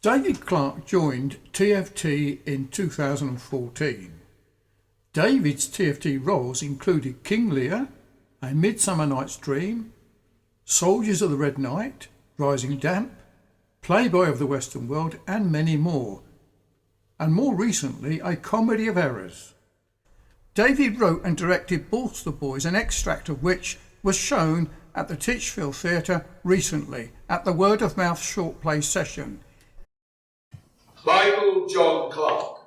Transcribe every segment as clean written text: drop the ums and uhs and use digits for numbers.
David Clarke joined TFT in 2014. David's TFT roles included King Lear, A Midsummer Night's Dream, Soldiers of the Red Knight, Rising Damp, Playboy of the Western World, and many more, and more recently A Comedy of Errors. David wrote and directed Bolster Boys, an extract of which was shown at the Titchfield Theatre recently at the Word of Mouth short play session. Michael John Clarke,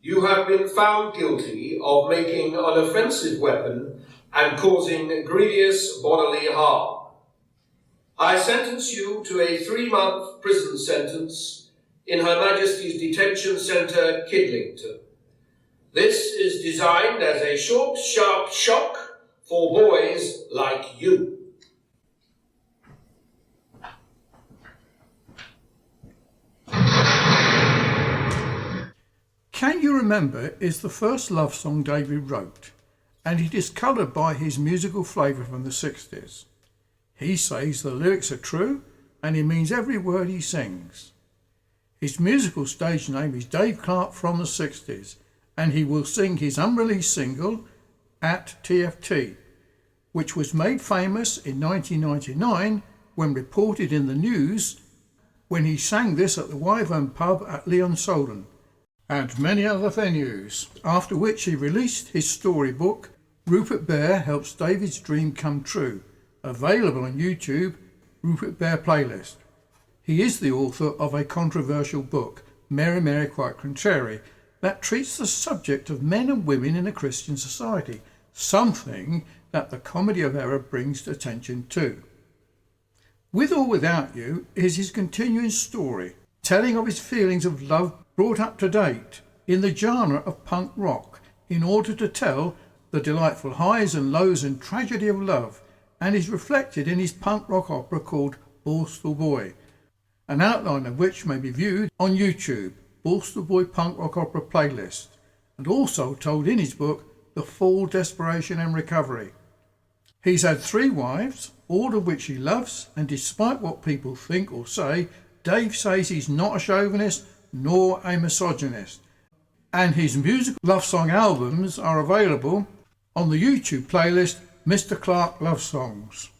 you have been found guilty of making an offensive weapon and causing grievous bodily harm. I sentence you to a 3-month prison sentence in Her Majesty's Detention Centre, Kidlington. This is designed as a short, sharp shock for boys like you. Can You Remember is the first love song David wrote, and it is coloured by his musical flavour from the 60s. He says the lyrics are true and he means every word he sings. His musical stage name is Dave Clarke from the 60s, and he will sing his unreleased single at TFT, which was made famous in 1999 when reported in the news when he sang this at the Wyvern pub at Leon Solon and many other venues, after which he released his storybook Rupert Bear Helps David's Dream Come True, available on YouTube, Rupert Bear Playlist. He is the author of a controversial book, Mary Mary Quite Contrary, that treats the subject of men and women in a Christian society, something that the Comedy of Error brings attention to. With or Without You is his continuing story, telling of his feelings of love brought up to date in the genre of punk rock in order to tell the delightful highs and lows and tragedy of love, and is reflected in his punk rock opera called Borstal Boy, an outline of which may be viewed on YouTube, Borstal Boy Punk Rock Opera Playlist, and also told in his book The Fall, Desperation and Recovery. He's had 3 wives, all of which he loves, and despite what people think or say, Dave says he's not a chauvinist nor a misogynist, and his musical love song albums are available on the YouTube playlist Mr. Clarke Love Songs.